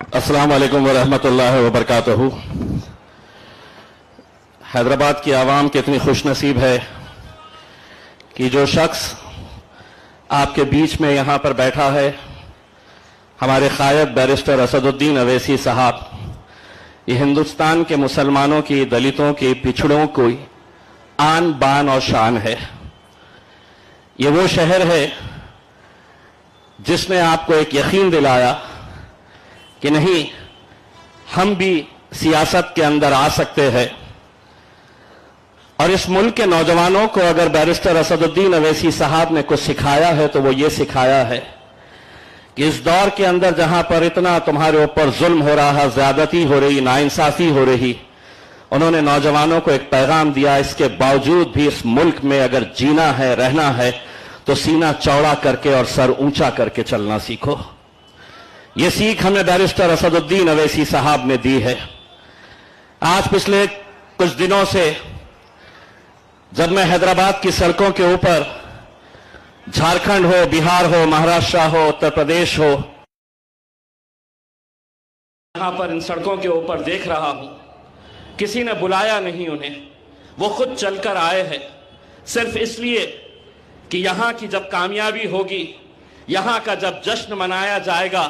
अस्सलाम वालेकुम वरहमतुल्लाहि वबरकातुहू। हैदराबाद की आवाम कितनी खुशनसीब है कि जो शख्स आपके बीच में यहां पर बैठा है, हमारे कायद बैरिस्टर असदुद्दीन अवैसी साहब, ये हिंदुस्तान के मुसलमानों की, दलितों की, पिछड़ों की आन बान और शान है। ये वो शहर है जिसने आपको एक यकीन दिलाया कि नहीं, हम भी सियासत के अंदर आ सकते हैं। और इस मुल्क के नौजवानों को अगर बैरिस्टर असदुद्दीन अवैसी साहब ने कुछ सिखाया है तो वो ये सिखाया है कि इस दौर के अंदर जहां पर इतना तुम्हारे ऊपर जुल्म हो रहा, ज्यादती हो रही, नाइंसाफी हो रही, उन्होंने नौजवानों को एक पैगाम दिया, इसके बावजूद भी इस मुल्क में अगर जीना है, रहना है, तो सीना चौड़ा करके और सर ऊंचा करके चलना सीखो। ये सीख हमें बैरिस्टर असदुद्दीन अवैसी साहब ने दी है। आज पिछले कुछ दिनों से जब मैं हैदराबाद की सड़कों के ऊपर, झारखंड हो, बिहार हो, महाराष्ट्र हो, उत्तर प्रदेश हो, यहां पर इन सड़कों के ऊपर देख रहा हूं, किसी ने बुलाया नहीं उन्हें, वो खुद चलकर आए हैं सिर्फ इसलिए कि यहां की जब कामयाबी होगी, यहां का जब जश्न मनाया जाएगा,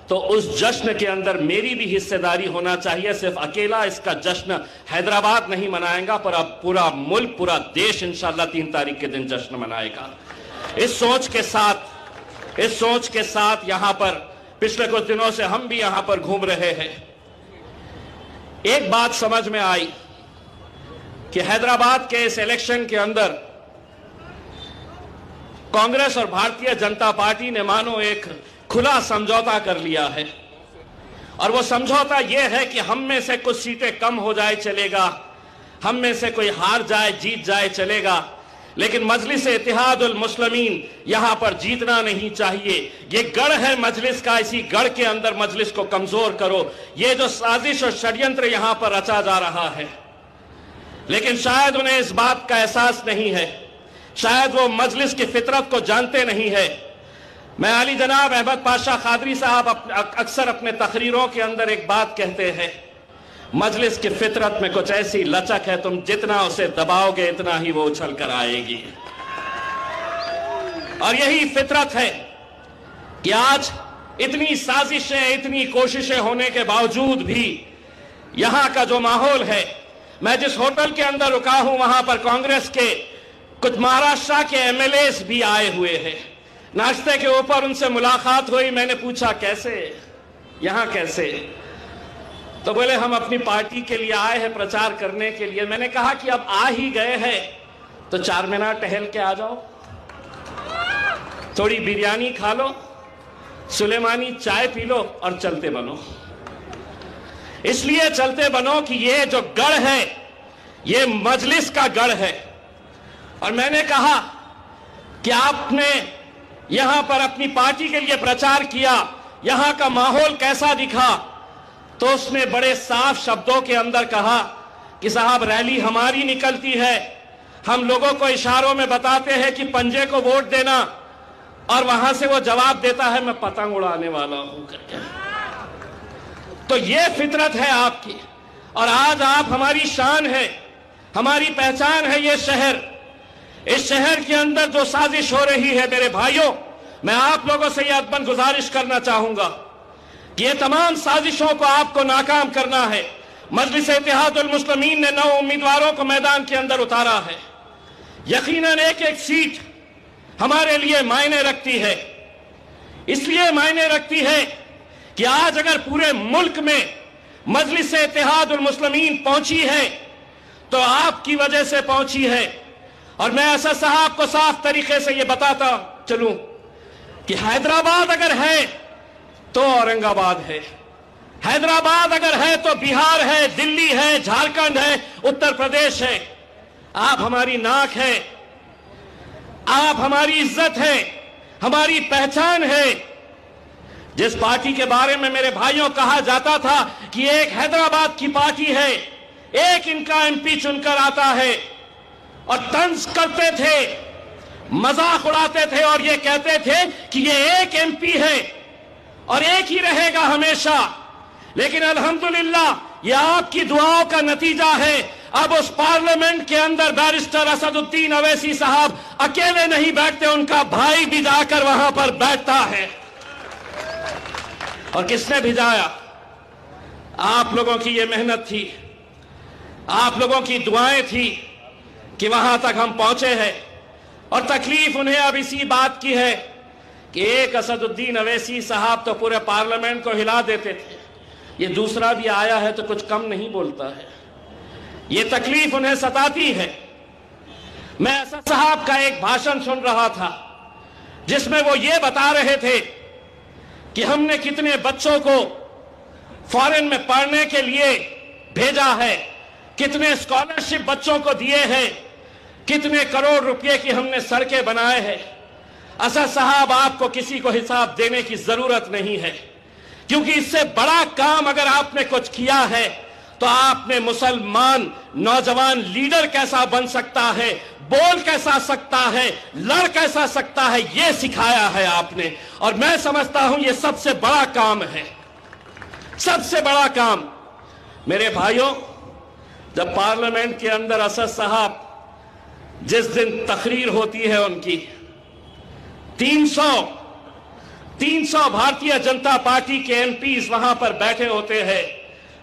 तो उस जश्न के अंदर मेरी भी हिस्सेदारी होना चाहिए। सिर्फ अकेला इसका जश्न हैदराबाद नहीं मनाएगा, पर अब पूरा मुल्क, पूरा देश इंशाअल्लाह 3 तारीख के दिन जश्न मनाएगा। इस सोच के साथ यहां पर पिछले कुछ दिनों से हम भी यहां पर घूम रहे हैं। एक बात समझ में आई कि हैदराबाद के इस इलेक्शन के अंदर कांग्रेस और भारतीय जनता पार्टी ने मानो एक खुला समझौता कर लिया है, और वो समझौता यह है कि हम में से कुछ सीटें कम हो जाए चलेगा, हम में से कोई हार जाए, जीत जाए चलेगा, लेकिन मजलिस इत्तेहादुल मुस्लिमीन यहां पर जीतना नहीं चाहिए। ये गढ़ है मजलिस का, इसी गढ़ के अंदर मजलिस को कमजोर करो। ये जो साजिश और षड्यंत्र यहां पर रचा जा रहा है, लेकिन शायद उन्हें इस बात का एहसास नहीं है, शायद वो मजलिस की फितरत को जानते नहीं है। मैं अली जनाब अहमद पाशा कादरी साहब अक्सर अपने तकरीरों के अंदर एक बात कहते हैं, मजलिस की फितरत में कुछ ऐसी लचक है, तुम जितना उसे दबाओगे इतना ही वो उछल कर आएगी। और यही फितरत है कि आज इतनी साजिशें, इतनी कोशिशें होने के बावजूद भी यहां का जो माहौल है, मैं जिस होटल के अंदर रुका हूं वहां पर कांग्रेस के कुछ महाराष्ट्र के एमएलएस भी आए हुए हैं। नाश्ते के ऊपर उनसे मुलाकात हुई, मैंने पूछा कैसे, यहां कैसे, तो बोले हम अपनी पार्टी के लिए आए हैं, प्रचार करने के लिए। मैंने कहा कि अब आ ही गए हैं तो 4 मीनार टहल के आ जाओ, थोड़ी बिरयानी खा लो, सुलेमानी चाय पी लो और चलते बनो। इसलिए चलते बनो कि ये जो गढ़ है ये मजलिस का गढ़ है। और मैंने कहा कि आपने यहां पर अपनी पार्टी के लिए प्रचार किया, यहां का माहौल कैसा दिखा, तो उसने बड़े साफ शब्दों के अंदर कहा कि साहब रैली हमारी निकलती है, हम लोगों को इशारों में बताते हैं कि पंजे को वोट देना, और वहां से वो जवाब देता है मैं पतंग उड़ाने वाला हूं करके। तो ये फितरत है आपकी, और आज आप हमारी शान है, हमारी पहचान है ये शहर। इस शहर के अंदर जो साजिश हो रही है मेरे भाइयों, मैं आप लोगों से यह अदबन गुजारिश करना चाहूंगा कि ये तमाम साजिशों को आपको नाकाम करना है। मजलिस इत्तेहादुल मुस्लिमीन ने 9 उम्मीदवारों को मैदान के अंदर उतारा है। यकीनन एक एक सीट हमारे लिए मायने रखती है, इसलिए मायने रखती है कि आज अगर पूरे मुल्क में मजलिस इत्तेहादुल मुस्लिमीन पहुंची है तो आपकी वजह से पहुंची है। और मैं असद साहब को साफ तरीके से यह बताता चलूं कि हैदराबाद अगर है तो औरंगाबाद है, हैदराबाद अगर है तो बिहार है, दिल्ली है, झारखंड है, उत्तर प्रदेश है। आप हमारी नाक है, आप हमारी इज्जत है, हमारी पहचान है। जिस पार्टी के बारे में मेरे भाइयों कहा जाता था कि एक हैदराबाद की पार्टी है, एक इनका एमपी चुनकर आता है, और तंज करते थे, मजाक उड़ाते थे और ये कहते थे कि ये एक एमपी है और एक ही रहेगा हमेशा, लेकिन अल्हम्दुलिल्लाह ये आपकी दुआओं का नतीजा है। अब उस पार्लियामेंट के अंदर बैरिस्टर असदुद्दीन अवैसी साहब अकेले नहीं बैठते, उनका भाई भी जाकर वहां पर बैठता है। और किसने भिजाया? आप लोगों की ये मेहनत थी, आप लोगों की दुआएं थी कि वहां तक हम पहुंचे हैं। और तकलीफ उन्हें अब इसी बात की है कि एक असदुद्दीन अवैसी साहब तो पूरे पार्लियामेंट को हिला देते थे, ये दूसरा भी आया है तो कुछ कम नहीं बोलता है। ये तकलीफ उन्हें सताती है। मैं असद साहब का एक भाषण सुन रहा था जिसमें वो ये बता रहे थे कि हमने कितने बच्चों को फॉरेन में पढ़ने के लिए भेजा है, कितने स्कॉलरशिप बच्चों को दिए हैं, कितने करोड़ रुपए की हमने सड़कें बनाए हैं। असद साहब, आपको किसी को हिसाब देने की जरूरत नहीं है, क्योंकि इससे बड़ा काम अगर आपने कुछ किया है तो आपने मुसलमान नौजवान लीडर कैसा बन सकता है, बोल कैसा सकता है, लड़ कैसा सकता है, यह सिखाया है आपने। और मैं समझता हूं यह सबसे बड़ा काम है, सबसे बड़ा काम। मेरे भाइयों, जब पार्लियामेंट के अंदर असद साहब, जिस दिन तकरीर होती है उनकी, 300 भारतीय जनता पार्टी के एमपीज वहां पर बैठे होते हैं,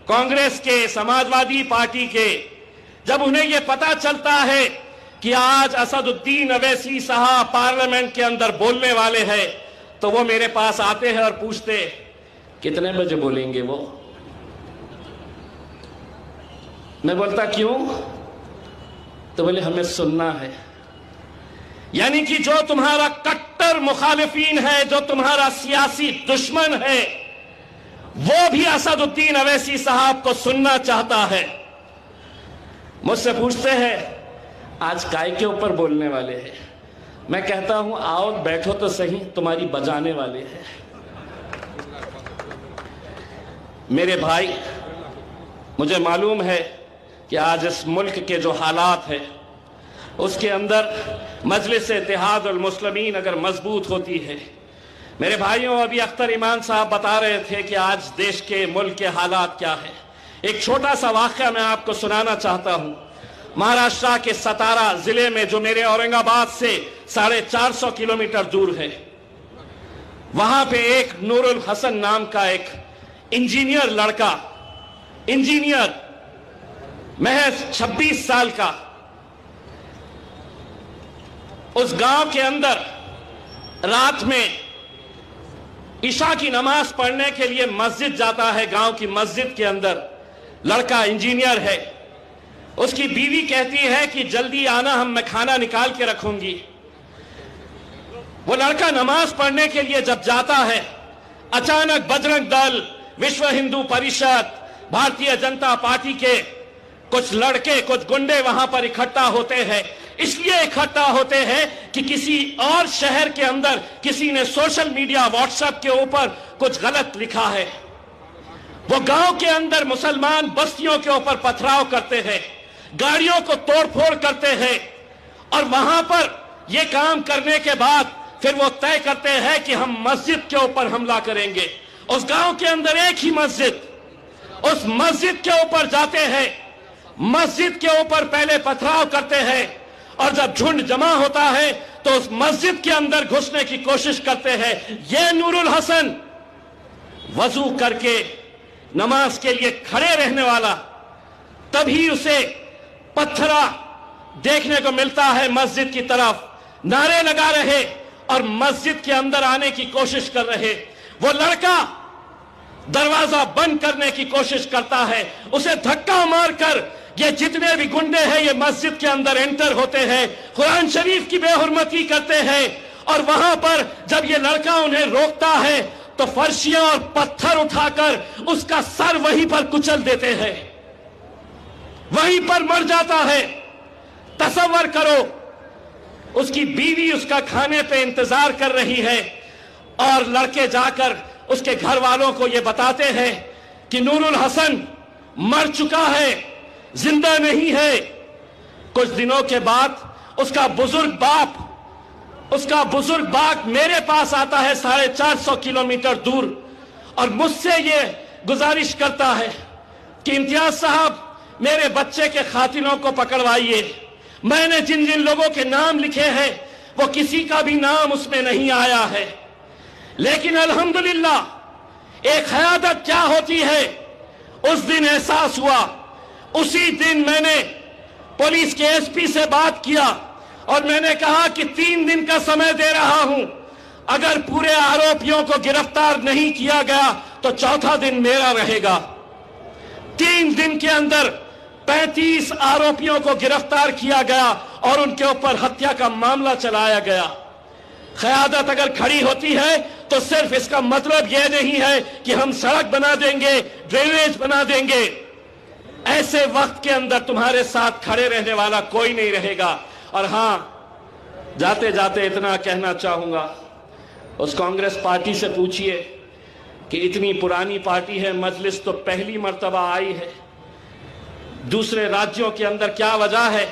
कांग्रेस के, समाजवादी पार्टी के। जब उन्हें यह पता चलता है कि आज असदुद्दीन अवैसी साहब पार्लियामेंट के अंदर बोलने वाले हैं, तो वो मेरे पास आते हैं और पूछते कितने बजे बोलेंगे वो। मैं बोलता क्यों? तो बोले हमें सुनना है। यानी कि जो तुम्हारा कट्टर मुखालिफिन है, जो तुम्हारा सियासी दुश्मन है, वो भी असदुद्दीन अवैसी साहब को सुनना चाहता है। मुझसे पूछते हैं आज काय के ऊपर बोलने वाले हैं? मैं कहता हूं आओ बैठो तो सही, तुम्हारी बजाने वाले हैं। मेरे भाई, मुझे मालूम है कि आज इस मुल्क के जो हालात है उसके अंदर मजलिस इत्तेहाद उल मुस्लिमीन अगर मजबूत होती है। मेरे भाइयों, अभी अख्तर ईमान साहब बता रहे थे कि आज देश के मुल्क के हालात क्या है। एक छोटा सा वाक़या मैं आपको सुनाना चाहता हूं। महाराष्ट्र के सतारा जिले में, जो मेरे औरंगाबाद से 450 किलोमीटर दूर है, वहां पे एक नूरुल हसन नाम का एक इंजीनियर लड़का, इंजीनियर महज 26 साल का, उस गांव के अंदर रात में ईशा की नमाज पढ़ने के लिए मस्जिद जाता है। गांव की मस्जिद के अंदर लड़का इंजीनियर है। उसकी बीवी कहती है कि जल्दी आना, मैं खाना निकाल के रखूंगी। वो लड़का नमाज पढ़ने के लिए जब जाता है, अचानक बजरंग दल, विश्व हिंदू परिषद, भारतीय जनता पार्टी के कुछ लड़के, कुछ गुंडे वहां पर इकट्ठा होते हैं। इसलिए इकट्ठा होते हैं कि किसी और शहर के अंदर किसी ने सोशल मीडिया, व्हाट्सएप के ऊपर कुछ गलत लिखा है। वो गांव के अंदर मुसलमान बस्तियों के ऊपर पथराव करते हैं, गाड़ियों को तोड़फोड़ करते हैं, और वहां पर यह काम करने के बाद फिर वो तय करते हैं कि हम मस्जिद के ऊपर हमला करेंगे। उस गांव के अंदर एक ही मस्जिद, उस मस्जिद के ऊपर जाते हैं, मस्जिद के ऊपर पहले पथराव करते हैं, और जब झुंड जमा होता है तो उस मस्जिद के अंदर घुसने की कोशिश करते हैं। यह नूरुल हसन वजू करके नमाज के लिए खड़े रहने वाला, तभी उसे पत्थरा देखने को मिलता है मस्जिद की तरफ, नारे लगा रहे और मस्जिद के अंदर आने की कोशिश कर रहे। वो लड़का दरवाजा बंद करने की कोशिश करता है, उसे धक्का मारकर ये जितने भी गुंडे हैं ये मस्जिद के अंदर एंटर होते हैं, कुरान शरीफ की बेहुरमती करते हैं। और वहां पर जब ये लड़का उन्हें रोकता है तो फर्शियां और पत्थर उठाकर उसका सर वहीं पर कुचल देते हैं, वहीं पर मर जाता है। तसव्वुर करो, उसकी बीवी उसका खाने पे इंतजार कर रही है, और लड़के जाकर उसके घर वालों को यह बताते हैं कि नूरुल हसन मर चुका है, जिंदा नहीं है। कुछ दिनों के बाद उसका बुजुर्ग बाप मेरे पास आता है 450 किलोमीटर दूर, और मुझसे ये गुजारिश करता है कि इम्तियाज साहब मेरे बच्चे के खातिरों को पकड़वाइए। मैंने जिन जिन लोगों के नाम लिखे हैं वो किसी का भी नाम उसमें नहीं आया है, लेकिन अल्हम्दुलिल्लाह एक क़यादत क्या होती है उस दिन एहसास हुआ। उसी दिन मैंने पुलिस के एसपी से बात किया और मैंने कहा कि 3 दिन का समय दे रहा हूं, अगर पूरे आरोपियों को गिरफ्तार नहीं किया गया तो चौथा दिन मेरा रहेगा। 3 दिन के अंदर 35 आरोपियों को गिरफ्तार किया गया और उनके ऊपर हत्या का मामला चलाया गया। क़यादत अगर खड़ी होती है तो सिर्फ इसका मतलब यह नहीं है कि हम सड़क बना देंगे, ड्रेनेज बना देंगे। ऐसे वक्त के अंदर तुम्हारे साथ खड़े रहने वाला कोई नहीं रहेगा। और हां, जाते जाते इतना कहना चाहूंगा, उस कांग्रेस पार्टी से पूछिए कि इतनी पुरानी पार्टी है, मजलिस तो पहली मर्तबा आई है, दूसरे राज्यों के अंदर क्या वजह है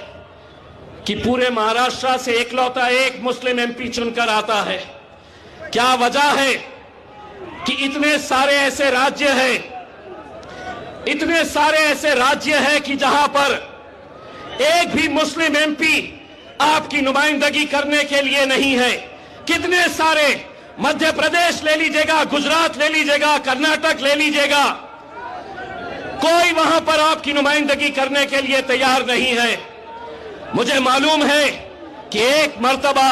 कि पूरे महाराष्ट्र से एकलौता एक मुस्लिम एमपी चुनकर आता है? क्या वजह है कि इतने सारे ऐसे राज्य हैं, इतने सारे ऐसे राज्य हैं कि जहां पर एक भी मुस्लिम एमपी आपकी नुमाइंदगी करने के लिए नहीं है? कितने सारे, मध्य प्रदेश ले लीजिएगा, गुजरात ले लीजिएगा, कर्नाटक ले लीजिएगा, कोई वहां पर आपकी नुमाइंदगी करने के लिए तैयार नहीं है। मुझे मालूम है कि एक मर्तबा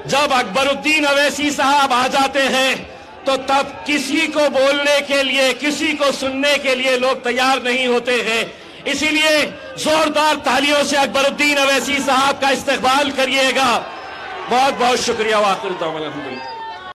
जब अकबरुद्दीन अवैसी साहब आ जाते हैं तो तब किसी को बोलने के लिए, किसी को सुनने के लिए लोग तैयार नहीं होते हैं। इसीलिए जोरदार तालियों से अकबरुद्दीन अवैसी साहब का इस्तकबाल करिएगा। बहुत बहुत शुक्रिया। वाखिर दावना।